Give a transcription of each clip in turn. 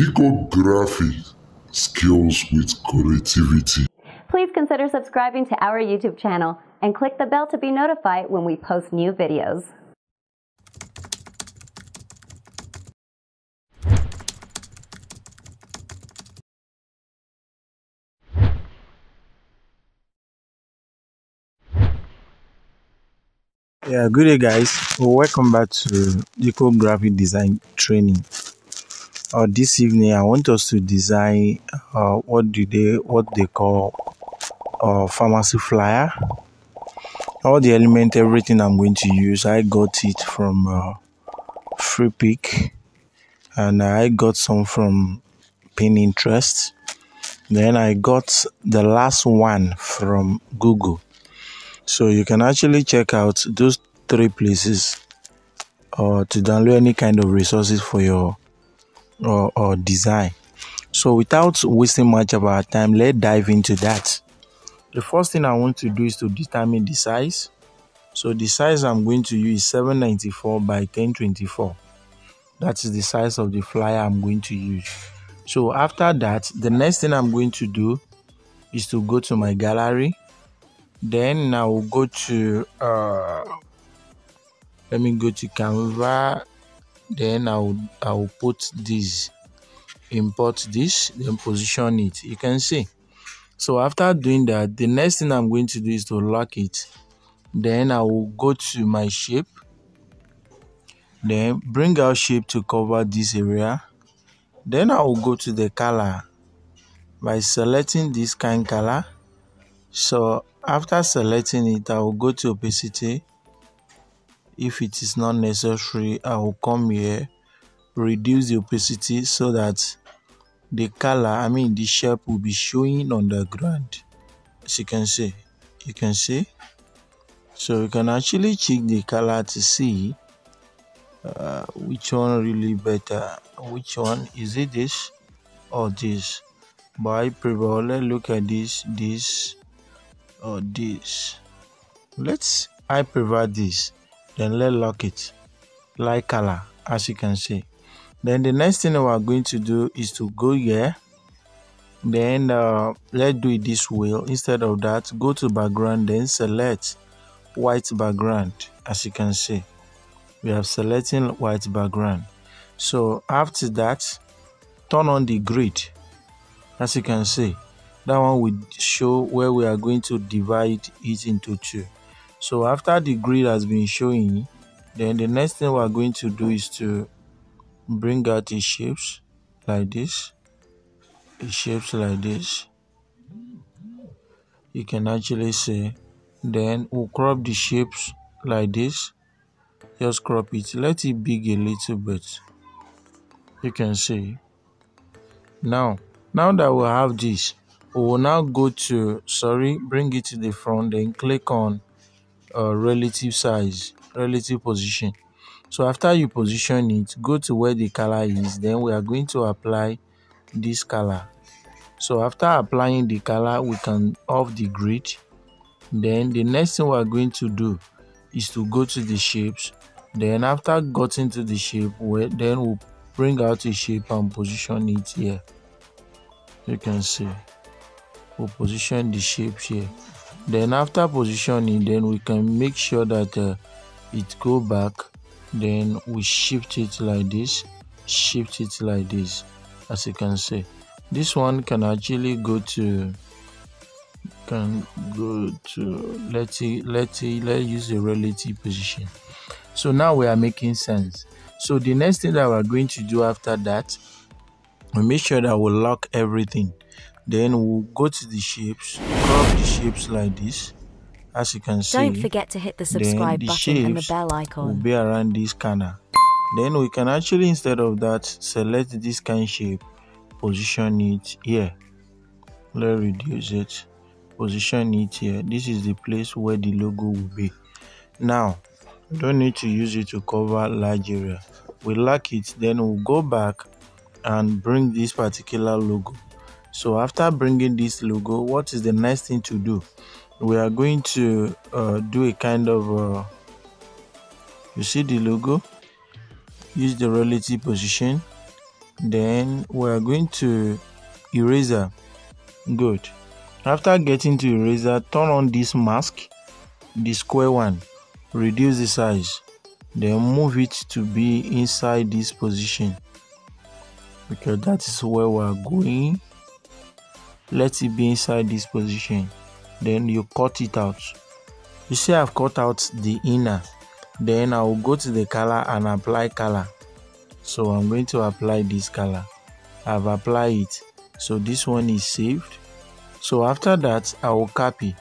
Typography skills with creativity. Please consider subscribing to our YouTube channel and click the bell to be notified when we post new videos. Yeah, good day guys. Welcome back to typography design training. This evening I want us to design what they call pharmacy flyer. All the element, everything I'm going to use, I got it from free pick, and I got some from Pinterest. Then I got the last one from Google. So you can actually check out those three places to download any kind of resources for your design. So without wasting much of our time, let's dive into that. The first thing I want to do is to determine the size. So the size I'm going to use is 794 by 1024. That is the size of the flyer I'm going to use. So after that, the next thing I'm going to do is to go to my gallery. Then I will go to let me go to Canva. Then I will put this, import this, then position it. You can see. So after doing that, the next thing I'm going to do is to lock it. Then I will go to my shape. Then bring out shape to cover this area. Then I will go to the color by selecting this kind color. So after selecting it, I will go to opacity. If it is not necessary, I will come here, reduce the opacity so that the color, the shape will be showing on the ground. As you can see, so you can actually check the color to see which one really better. Which one is it, this or this? But I prefer, let's look at this or this. I prefer this. Then let's lock it like color, as you can see. Then the next thing we are going to do is to go here. Then let's do it this way. Instead of that, go to background, then select white background. As you can see, we have selecting white background. So after that, turn on the grid. As you can see, that one will show where we are going to divide it into two. So after the grid has been showing, then the next thing we are going to do is to bring out the shapes like this. The shapes like this, you can actually see. Then we'll crop the shapes like this. Just crop it, let it big a little bit. You can see. Now that we have this, we will now go to bring it to the front, then click on relative size, relative position. So after you position it, go to where the color is. Then we are going to apply this color. So after applying the color, we can off the grid. Then the next thing we are going to do is to go to the shapes. Then after getting to the shape, then we'll bring out a shape and position it here. You can see. We'll position the shape here. Then after positioning, then we can make sure that it go back. Then we shift it like this, as you can see. This one can actually let's use the relative position. So now we are making sense. So the next thing that we're going to do after that, we make sure that we lock everything. Then we'll go to the shapes, crop the shapes like this, as you can see. Don't forget to hit the subscribe button and the bell icon. Will be around this corner. Then we can actually, instead of that, select this kind of shape, position it here. Let's reduce it, position it here. This is the place where the logo will be. Now we don't need to use it to cover large area. We lock it, then we'll go back and bring this particular logo. So after bringing this logo, what is the next thing to do? We are going to do a kind of you see the logo, use the relative position, Then we are going to eraser. Good. After getting to eraser, turn on this mask, the square one, reduce the size, then move it to be inside this position because that is where we are going. Let it be inside this position. Then you cut it out. You see I've cut out the inner. Then I will go to the color and apply color. So I'm going to apply this color. I've applied it. So this one is saved. So after that, I will copy.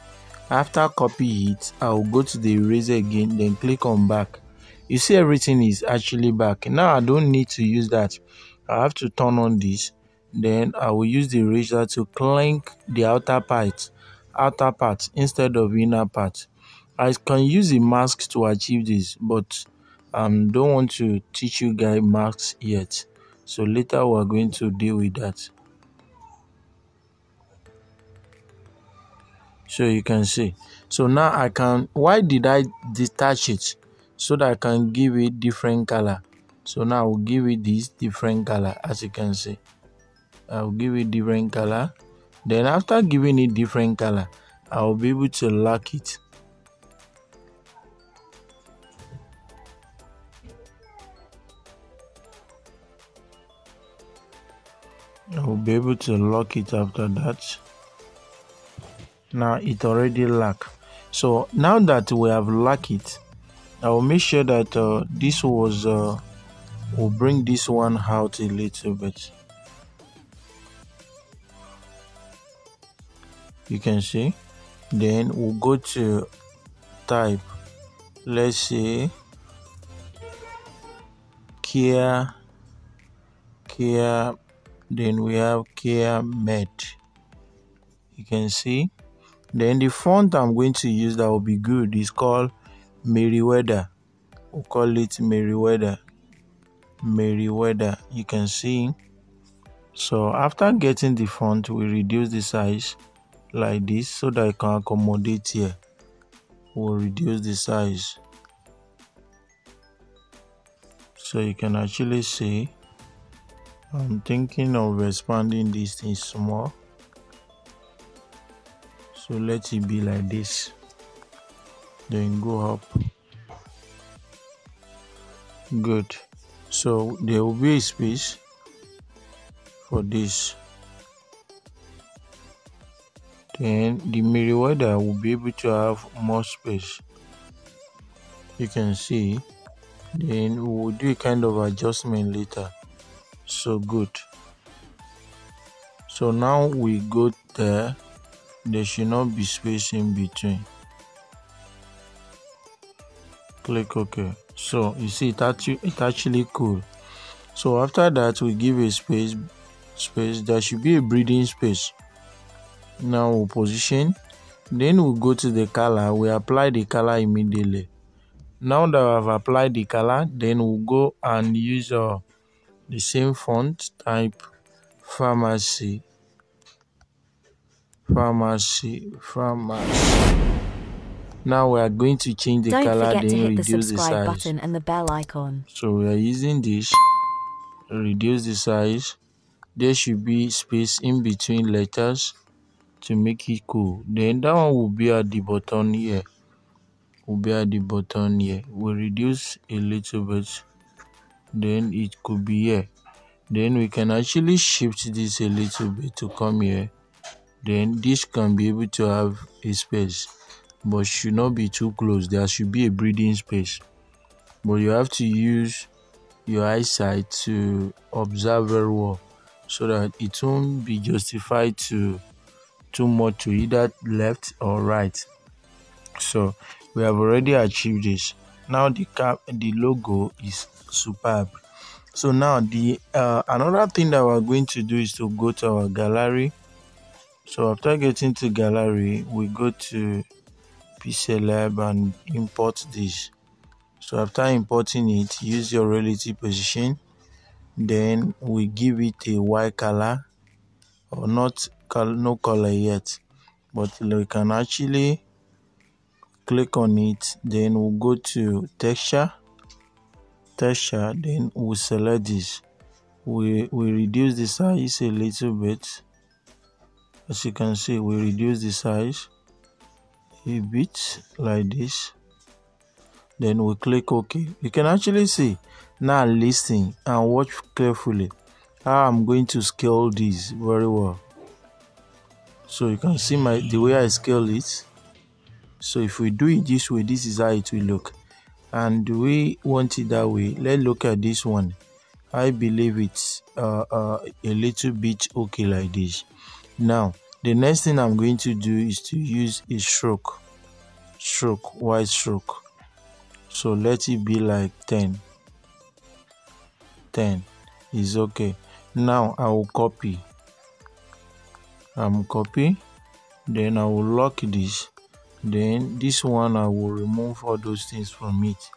After copy it, I will go to the eraser again, then click on back. You see everything is actually back. Now I don't need to use that. I have to turn on this. Then I will use the eraser to clean the outer part instead of inner part. I can use a mask to achieve this, but don't want to teach you guys masks yet. So later we are going to deal with that. So you can see. So now I can, why did I detach it? So that I can give it different color. So now I will give it this different color, as you can see. I will give it different color. Then after giving it different color, I will be able to lock it. I will be able to lock it after that. Now it already locked. So now that we have locked it, I will make sure that this was will bring this one out a little bit. You can see. Then we'll go to type. Let's say care. Then we have care med. You can see. Then the font I'm going to use that will be good is called Merriweather. We'll call it Merriweather. You can see. So after getting the font, we reduce the size like this so that I can accommodate here. We'll reduce the size. So you can actually see I'm thinking of expanding this thing small. So let it be like this. Then go up. Good. So there will be a space for this. Then the Merriweather will be able to have more space. You can see. Then we will do a kind of adjustment later. So good. So now we go there. There should not be space in between. Click OK. So you see it actually cool. So after that we give a space. There should be a breathing space. Now we'll position. Then we'll go to the color. We apply the color immediately. Now that I've applied the color, then we'll go and use the same font, type pharmacy. Now we are going to change the color, Don't forget to then hit the reduce the subscribe size. button and the bell icon. So we are using this. Reduce the size. There should be space in between letters to make it cool. Then that one will be at the bottom here. We'll reduce a little bit. Then it could be here. Then we can actually shift this a little bit to come here. Then this can be able to have a space, but should not be too close. There should be a breathing space, but you have to use your eyesight to observe very well so that it won't be justified too much to either left or right. So we have already achieved this. Now the logo is superb. So now the another thing that we're going to do is to go to our gallery. So after getting to gallery, we go to PixelLab and import this. So after importing it, use your relative position. Then we give it a white color, or no color yet, but we can actually click on it. Then we'll go to texture. Then we'll select this. we reduce the size a little bit. As you can see, we reduce the size a bit like this. Then we click OK. You can actually see now, listen and watch carefully how I'm going to scale this very well. So you can see the way I scale it. So if we do it this way, this is how it will look. And we want it that way. Let's look at this one. I believe it's a little bit okay like this. Now the next thing I'm going to do is to use a white stroke. So let it be like 10 is okay. Now I will copy. Copy, then I will lock this. Then this one I will remove all those things from it.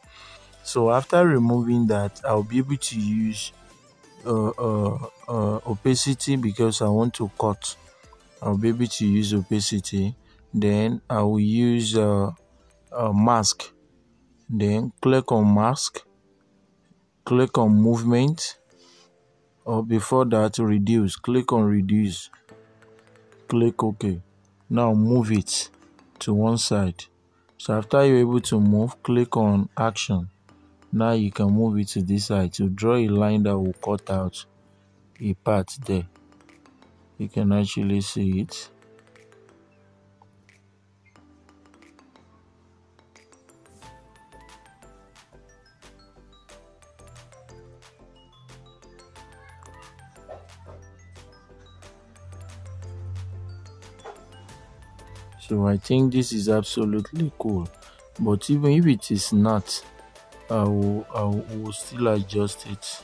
So after removing that, I'll be able to use opacity because I want to cut. I'll be able to use opacity. Then I will use a mask. Then click on mask, click on movement, or before that reduce. Click on reduce, click OK. Now move it to one side. So after you're able to move, click on action. Now you can move it to this side to draw a line that will cut out a part there. You can actually see it. So I think this is absolutely cool. But even if it is not, I will still adjust it.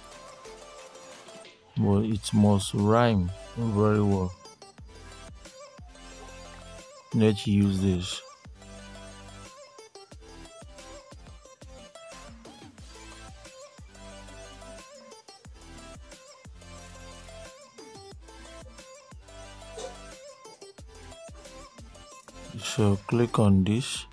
But it must rhyme very well. Let's use this. So click on this.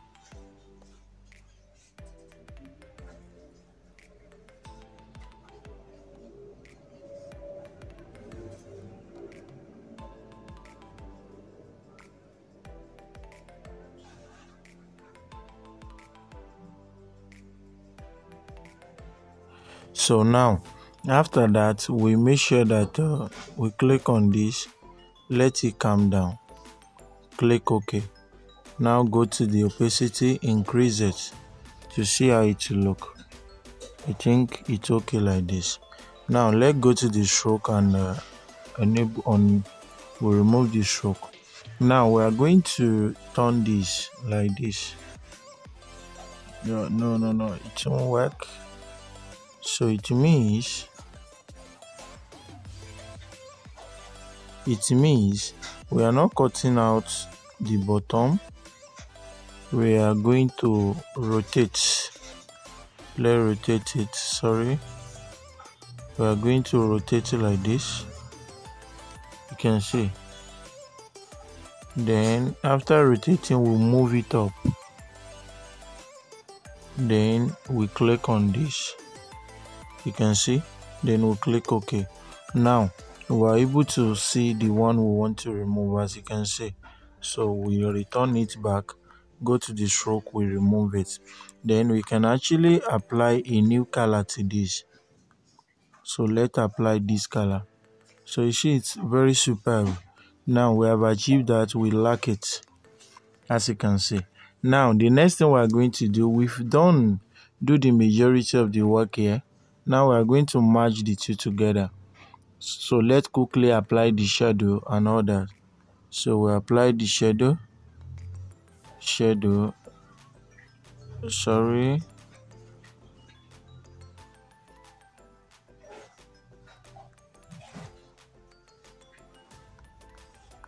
So now after that, we make sure that we click on this, let it calm down, click OK. Now go to the opacity, increase it to see how it will look. I think it's okay like this. Now let's go to the stroke and enable on. We remove the stroke. Now we are going to turn this like this. No, it won't work. So it means we are not cutting out the bottom. We are going to rotate. Let's rotate it. Sorry. We are going to rotate it like this. You can see. Then after rotating, we'll move it up. Then we click on this. You can see. Then we'll click OK. Now we are able to see the one we want to remove, as you can see. So we return it back, go to the stroke, we remove it. Then we can actually apply a new color to this. So let's apply this color. So you see it's very superb. Now we have achieved that. We like it, as you can see. Now the next thing we are going to do, we've do the majority of the work here. Now we are going to merge the two together. So let's quickly apply the shadow and all that. So we apply the shadow, sorry,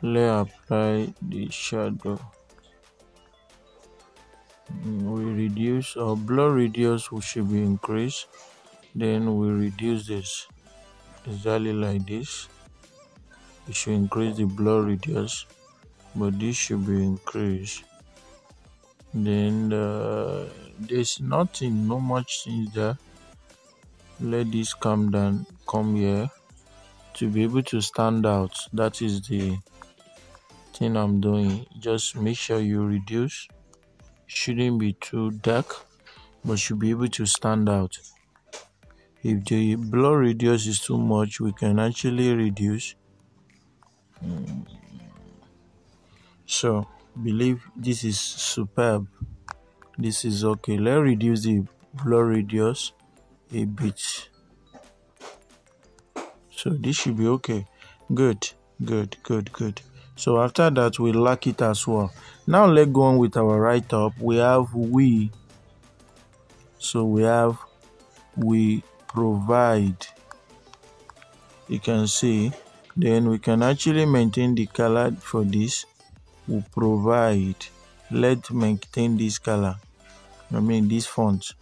let's apply the shadow. We reduce our blur radius, which should be increased. Then we reduce this exactly like this. We should increase the blur radius, but this should be increased. Then there's nothing, no much things there. Let this come down, come here. to be able to stand out. That is the thing I'm doing. Just make sure you reduce. Shouldn't be too dark, but should be able to stand out. If the blur radius is too much, we can actually reduce. So believe this is superb. This is okay. Let's reduce the blur radius a bit. So this should be okay. Good. So after that, we lock it as well. Now let's go on with our write-up. We have we. So we have we provide. You can see. Then we can actually maintain the color for this. We provide. Let's maintain this color. This font.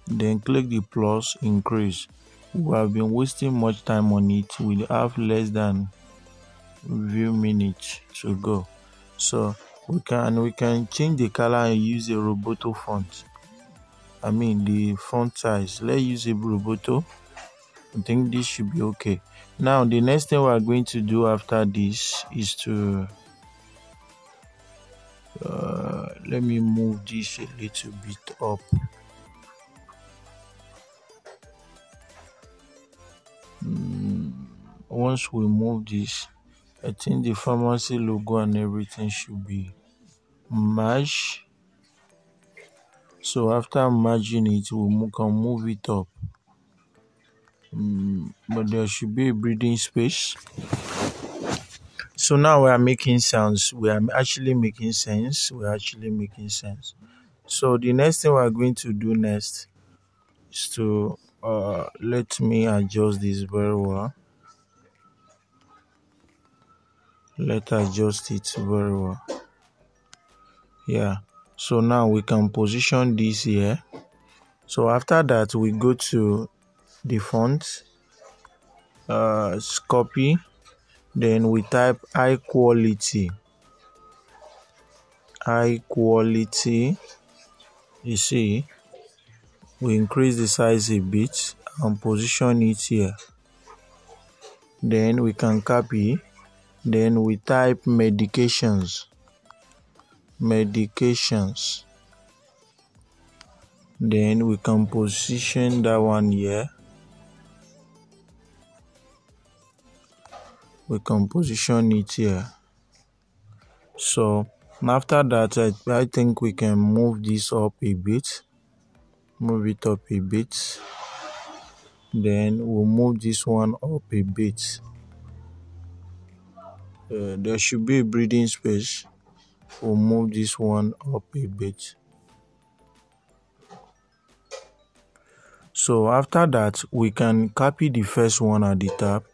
Then click the plus, increase. We have been wasting much time on it. We have less than few minutes to go. So we can change the color and use a Roboto font. The font size. Let's use a Roboto. I think this should be okay. Now the next thing we are going to do after this is to let me move this a little bit up. Once we move this, I think the pharmacy logo and everything should be merged. So after merging it, we can move it up. But there should be a breathing space. So now we are making sounds. We are actually making sense. So the next thing we are going to do next is to let me adjust this very well. Let's adjust it very well. Yeah. So now we can position this here. So after that, we go to the font, copy, then we type high quality. You see, we increase the size a bit and position it here. Then we can copy. Then we type medications. Then we can position that one here. We can position it here. So after that, I think we can move this up a bit. Move it up a bit. Then we'll move this one up a bit. There should be a breathing space. We'll move this one up a bit. So after that, we can copy the first one at the top.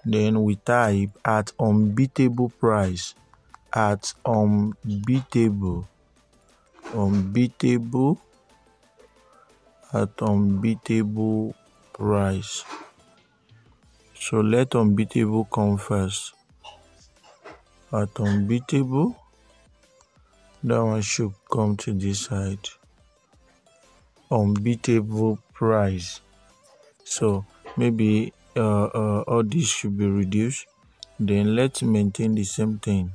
Then we type at unbeatable price. At unbeatable price. So let unbeatable come first. At unbeatable, that one should come to this side. Unbeatable price. So maybe all this should be reduced. Then let's maintain the same thing.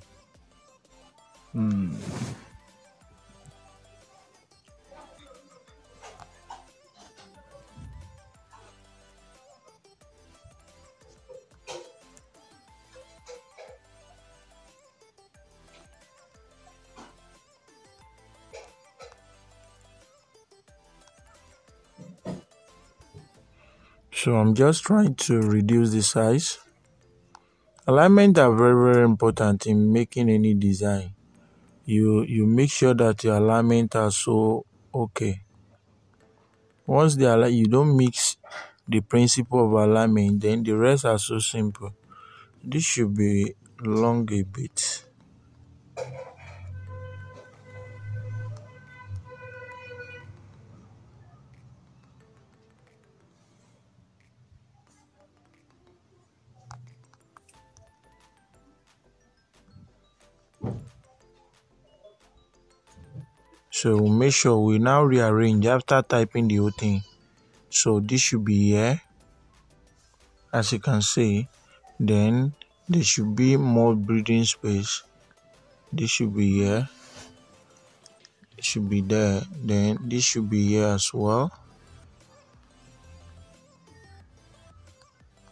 So I'm just trying to reduce the size. Alignment are very, very important in making any design. You make sure that your alignment are so okay. Once you don't mix the principle of alignment, then the rest are so simple. This should be long a bit. So we'll make sure we now rearrange after typing the whole thing. So this should be here. As you can see, Then there should be more breathing space. This should be here. It should be there. Then this should be here as well.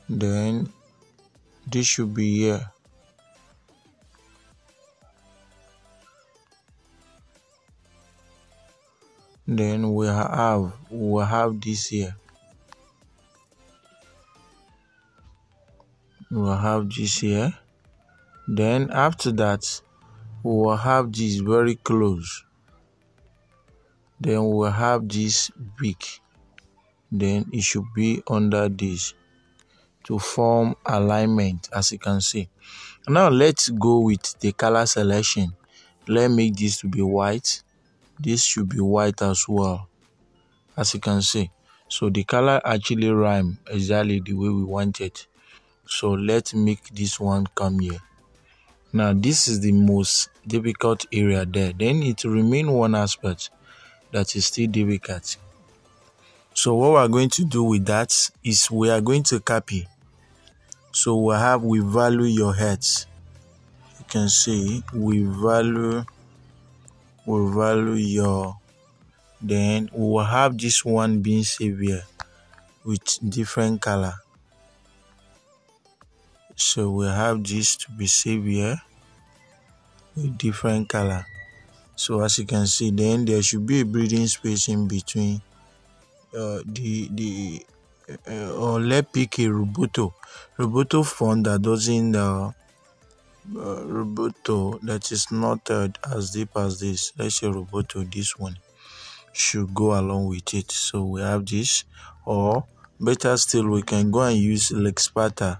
Then this should be here. Then we'll have this here. We'll have this here. Then after that, we'll have this very close. Then we'll have this big. Then it should be under this to form alignment, as you can see. Now let's go with the color selection. Let's make this to be white. This should be white as well, as you can see. So the color actually rhyme exactly the way we want it. So let's make this one come here. Now this is the most difficult area there. Then it remain one aspect that is still difficult. So what we're going to do with that is we are going to copy. So we value your heads. You can see we value your. Then we will have this one being saved here with different color. So we have this to be saved here with different color. So as you can see, then there should be a breathing space in between. Or let's pick a Roboto font that doesn't Roboto that is not as deep as this. Let's say Roboto, this one should go along with it. So we have this, or better still, we can go and use Lexpata.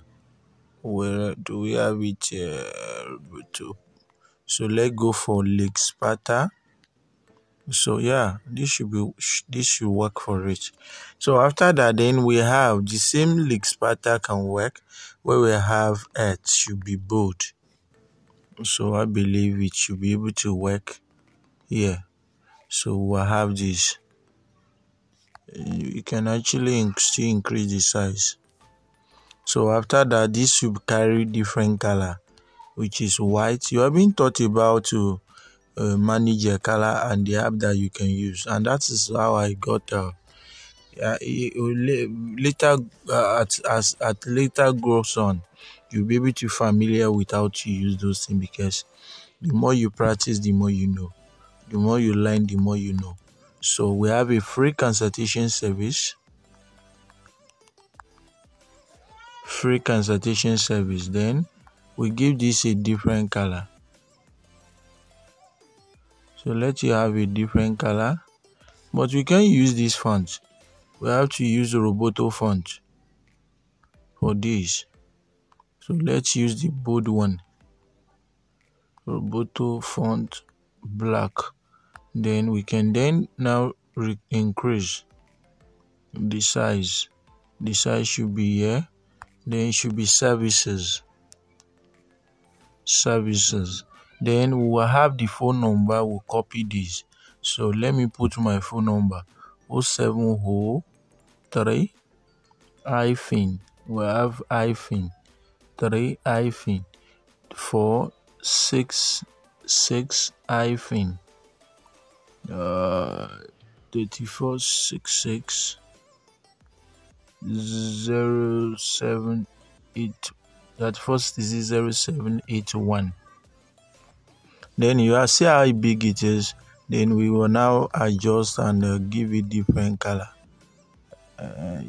Where do we have it? Roboto. So let's go for Lexpata. So yeah, this should work for it. So after that, then we have the same Lexpata can work where we have Earth should be bold. So I believe it should be able to work here. So we'll have this. You can actually still increase the size. So after that, this should carry different color, which is white. You have been taught about to manage your color and the app that you can use, and that is how I got later at later growth on, you'll be able to familiar with how to use those things, because the more you practice, the more you know. The more you learn, the more you know. So we have a free consultation service. Then we give this a different color. So let you have a different color, but we can use this font. We have to use the Roboto font for this. So let's use the bold one, Roboto font black. Then we can now increase the size. The size should be here. Then it should be services. Then we will have the phone number. We'll copy this. So let me put my phone number 0703 hyphen. We have hyphen 3 hyphen 466 hyphen 3466 078. That first is 0781. Then you see how big it is. Then we will now adjust and give it different color.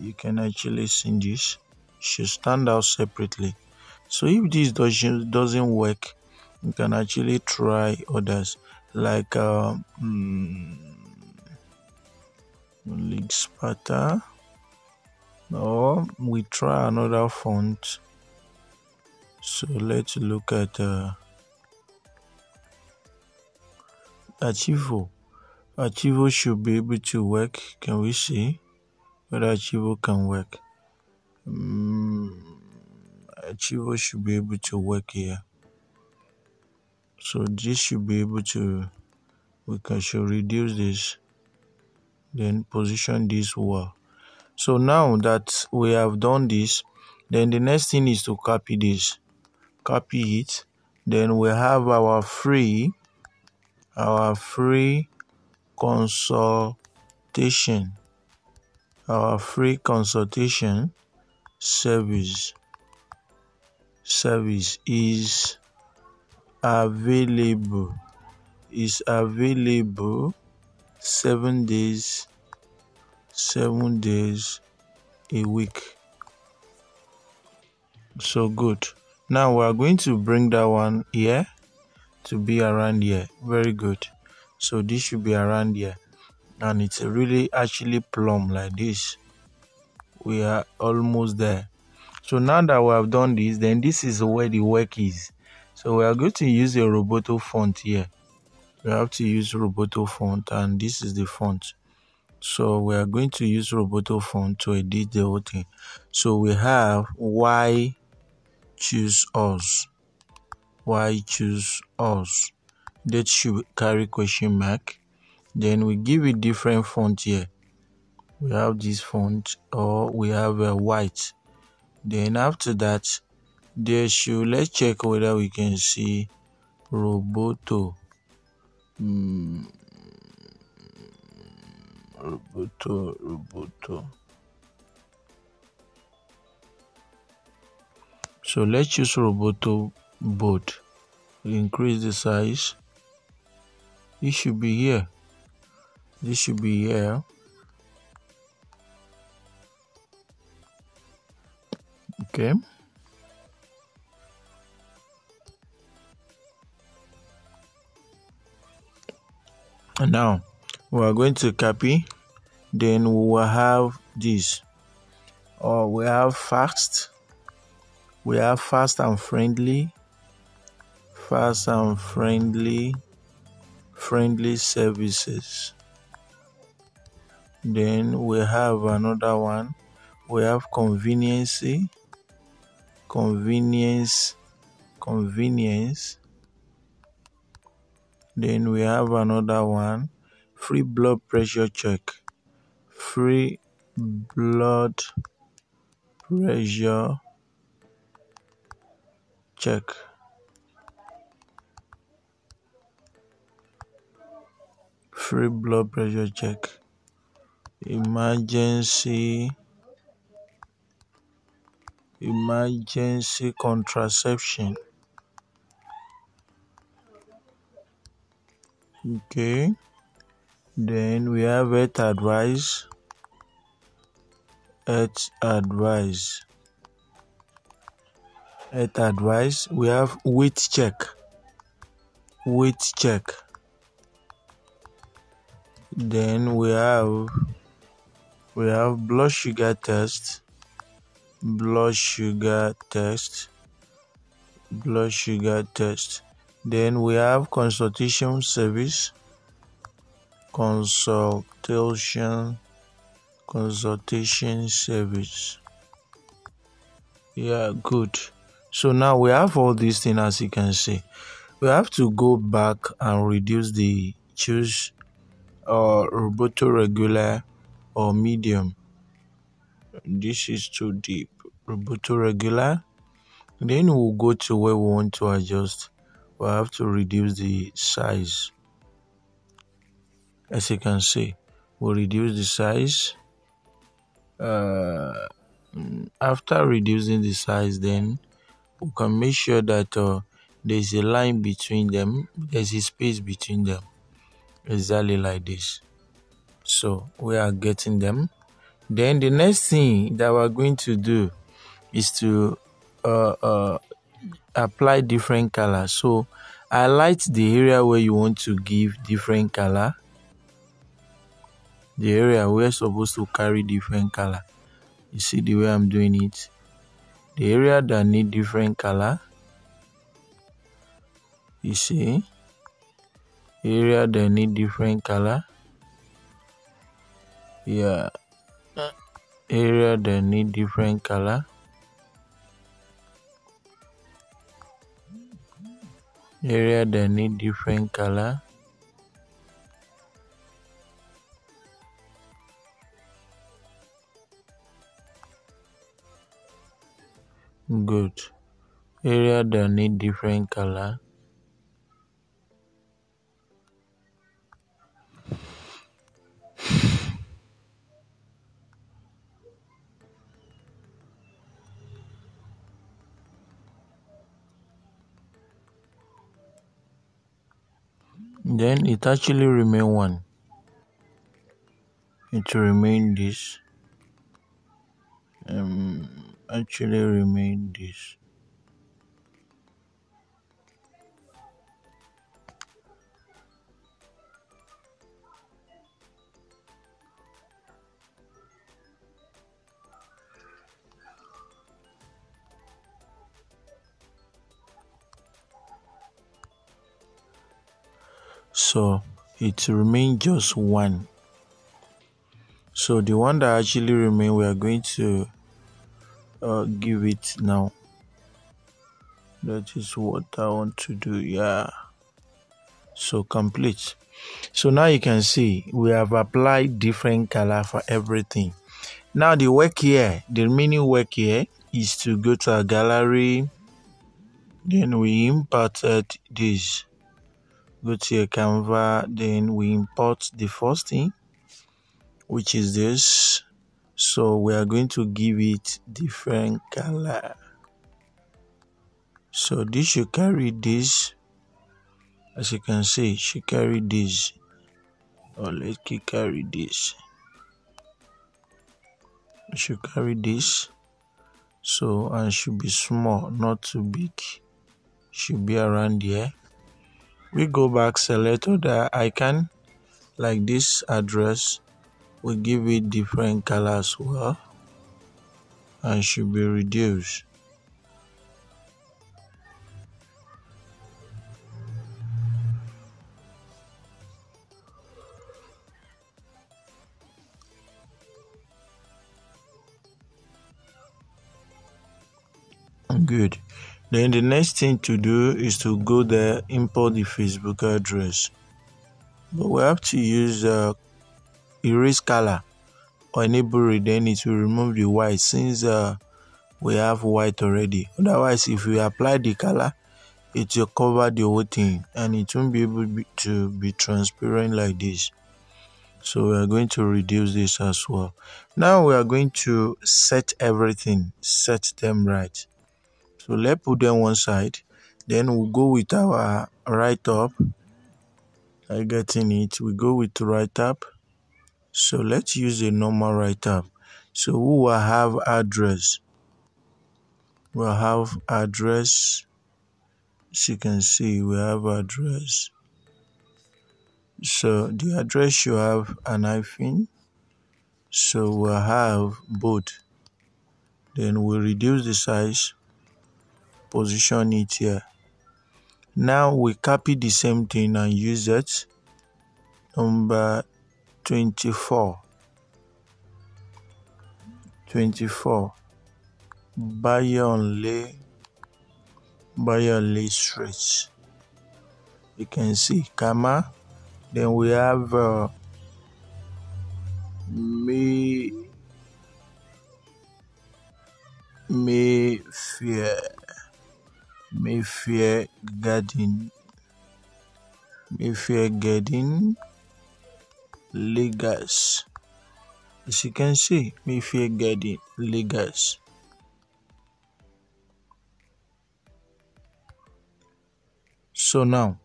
You can actually see this should stand out separately. So if this doesn't work, you can actually try others like Lexpata, or we try another font. So let's look at Archivo. Archivo should be able to work. Can we see whether Archivo can work? Archivo should be able to work here. So this should be able to, should reduce this, then position this well. So now that we have done this, Then the next thing is to copy this. Copy it. Then we have our free consultation. Our free consultation service is available 7 days a week. So good. Now we are going to bring that one here to be around here. Very good. So this should be around here, and it's really actually plumb like this. We are almost there. So now that we have done this, then this is where the work is. So we are going to use a Roboto font here. We have to use Roboto font, and this is the font. So we are going to use Roboto font to edit the whole thing. So we have why choose us. Why choose us? That should carry question mark. Then we give it different font here. We have this font, or we have a white. Then after that, let's check whether we can see Roboto. Roboto. So let's choose Roboto board. Increase the size. It should be here. This should be here. Okay. And now we are going to copy. Then we will have this. We have fast. We have fast and friendly. Fast and friendly services. Then we have another one. We have convenience. Then we have another one. Free blood pressure check. Free blood pressure check. Free blood pressure check. Emergency contraception. Okay. Then we have health advice. We have weight check. Then we have blood sugar test. Then we have consultation service. Consultation service. Yeah, good. So now we have all these things, as you can see. We have to go back and reduce the choose Roboto regular or medium. This is too deep. Roboto regular. Then we'll go to where we want to adjust. We have to reduce the size. As you can see, we'll reduce the size. After reducing the size, then we can make sure that there's a line between them, there's a space between them, exactly like this. So we are getting them. Then the next thing that we're going to do is to apply different colors. So highlight the area where you want to give different color. The area we're supposed to carry different color. You see the way I'm doing it. The area that need different color. You see. Area that need different color. Yeah. Area that need different color. Area that need different color. Good. Area that need different color. Then it actually remain one. It will remain this. Actually remain this. So it remain just one. So the one that actually remain, we are going to give it now. That is what I want to do. Yeah. So complete. So now you can see we have applied different color for everything. Now the work here, the remaining work here is to go to our gallery. Then we imported this. Go to your Canva. Then we import the first thing, which is this. So we are going to give it different color. So this should carry this. As you can see, it should carry this. Or let's carry this. It should carry this. So, and should be small, not too big. Should be around here. We go back, select other icon like this address. We give it different color as well, and should be reduced. Good. Then the next thing to do is to go there, import the Facebook address. But we have to use erase color or enable it, then it will remove the white since we have white already. Otherwise, if we apply the color, it will cover the whole thing and it won't be able to be transparent like this. So we are going to reduce this as well. Now we are going to set everything, set them right. So let's put them one side. Then we'll go with our write up. I getting it. We go with write up. So let's use a normal write up. So we will have address. We'll have address. As you can see, we have address. So the address should have an hyphen. So we'll have both. Then we'll reduce the size, position it here. Now we copy the same thing and use it. Number 24. 24. Bayonle straight. You can see comma. Then we have Mayfair Garden, Lagos. As you can see, Mayfair Garden, Lagos. So now,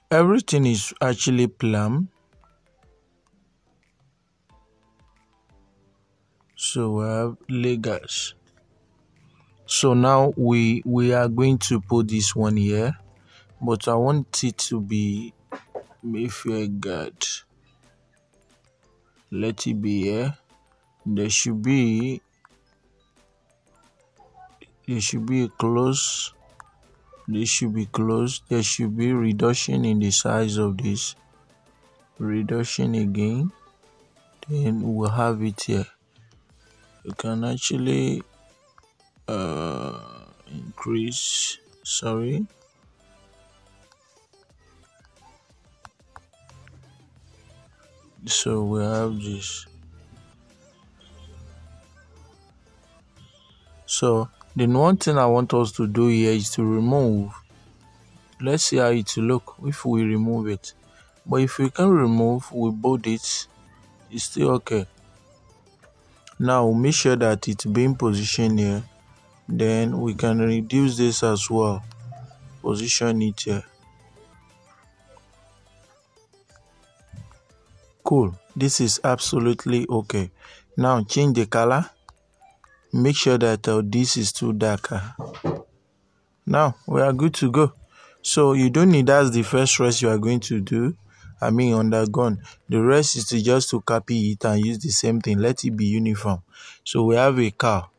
everything is actually planned. So we have Lagos. So now we are going to put this one here, but I want it to be Mayfair Garden. Let it be here. There should be a close. This should be closed. There should be reduction in the size of this. Reduction again. Then we'll have it here. You can actually increase. Sorry. So we have this. So Then one thing I want us to do here is to remove. Let's see how it will look if we remove it. But if we can remove, we bold it, it's still okay. Now we'll make sure that it's being positioned here. Then we can reduce this as well. Position it here. Cool. This is absolutely okay. Now change the color. Make sure that this is too darker. Now we are good to go. So you don't need, that's the first rest you are going to do. Undergone. The rest is just to copy it and use the same thing. Let it be uniform. So we have a car.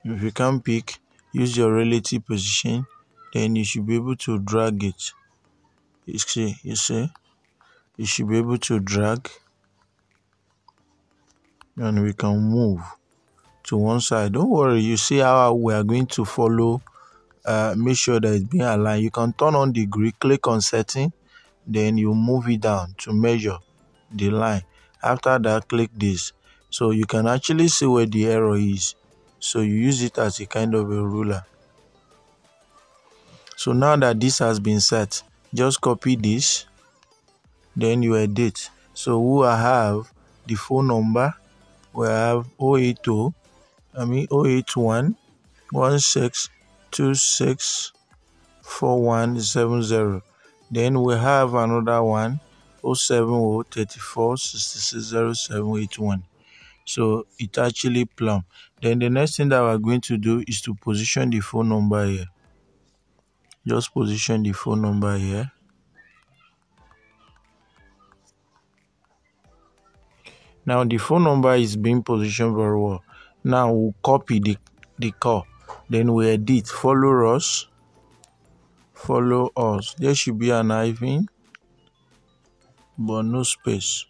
If you can pick, use your relative position, then you should be able to drag it. You see, you should be able to drag, and we can move to one side. Don't worry, you see how we are going to follow. Make sure that it's being aligned. You can turn on the grid, click on setting, then you move it down to measure the line. After that, click this, so you can actually see where the error is. So you use it as a kind of a ruler. So now that this has been set, just copy this, then you edit. So we have the phone number. We have 081 16264170. Then we have another one, 070 34 660781. So it actually plumb. Then the next thing that we're going to do is to position the phone number here. Just position the phone number here. Now the phone number is being positioned very well. Now we'll copy the call. Then we edit, follow us. There should be an hyphen, but no space.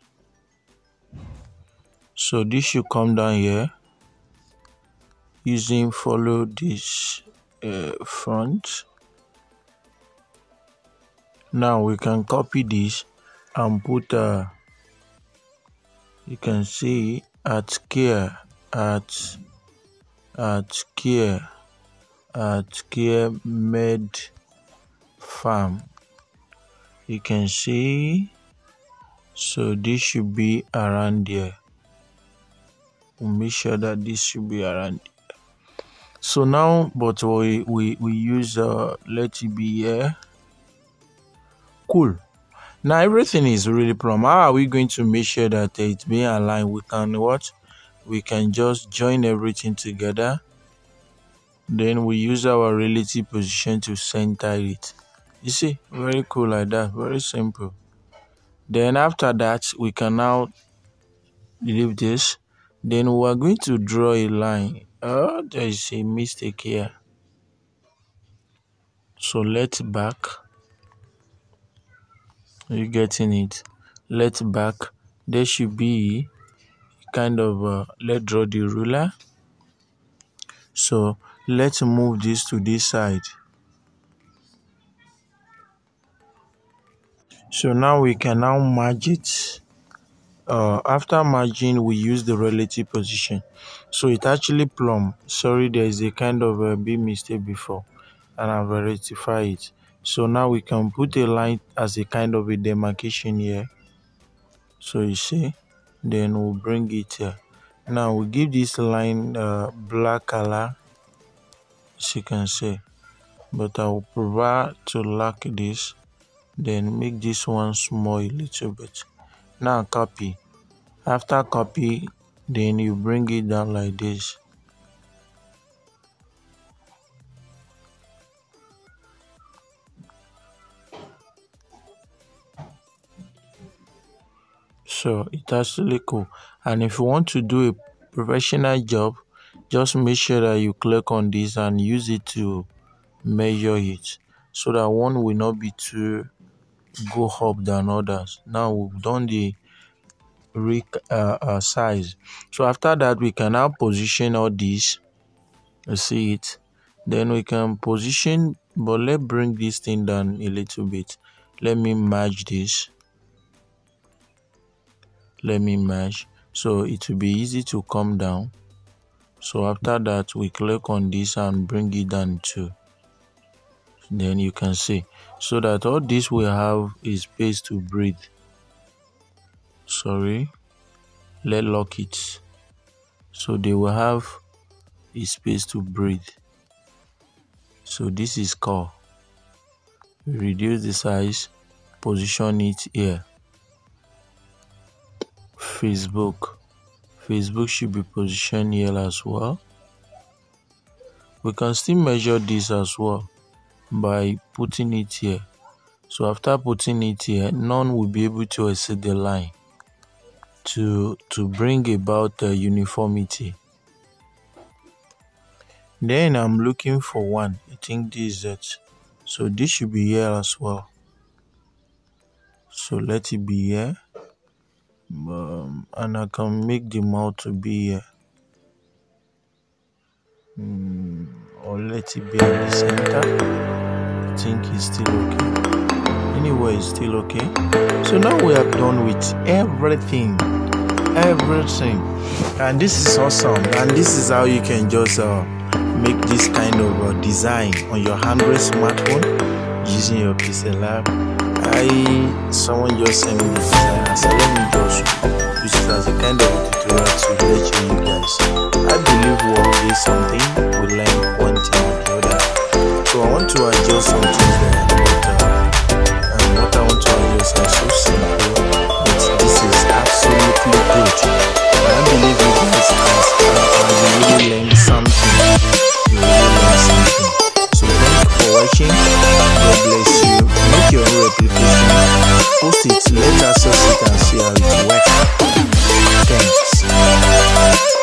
So this should come down here using follow this front. Now we can copy this and put you can see at care med farm. You can see, so this should be around there. We'll make sure that this should be around there. So now, but we use let it be here. Cool. Now everything is really plumb. How are we going to make sure that it's being aligned? We can just join everything together. Then we use our relative position to center it. You see, very cool like that, very simple. Then after that, we can now leave this. Then we are going to draw a line. Oh, there is a mistake here. So let's back. Are you getting it? Let's back. There should be kind of let's draw the ruler. So let's move this to this side. So now we can now merge it. After merging, we use the relative position. So it actually plumb. Sorry, there is a kind of a big mistake before, and I've rectified it. So now we can put a line as a kind of a demarcation here. So you see, then we'll bring it here. Now we give this line black color, as you can see, but I will prefer to lock this, then make this one small a little bit. Now copy. After copy, then you bring it down like this. So it's actually cool. And if you want to do a professional job, just make sure that you click on this and use it to measure it, so that one will not be too go up than others. Now we've done the size. So after that, we can now position all this. You see it? Then we can position, but let's bring this thing down a little bit. Let me merge this. So it will be easy to come down. So after that, we click on this and bring it down to, then you can see, so that all this will have is space to breathe. Sorry, let's lock it. So they will have a space to breathe. So this is core. We reduce the size, position it here. Facebook should be positioned here as well. We can still measure this as well by putting it here. So after putting it here, none will be able to exceed the line to bring about uniformity. Then I'm looking for one. I think this is it. So this should be here as well. So let it be here. And I can make the mouth to be here. Or let it be at the center. I think it's still okay. Anyway, it's still okay. So now we are done with everything. And this is awesome. And this is how you can just make this kind of design on your Android smartphone using your PixelLab. Someone just sent me the design. I said, let me just use it as a kind of a tutorial to let you guys. I believe we all did something. We learn one thing or the other. So I want to adjust some things there. But what I want to adjust are so simple. But this is absolutely good. And I believe you guys really learned something. You really learned something. So thank you for watching. God bless you. Make your own replication. Post it. Let us see it and see how it works. Thanks.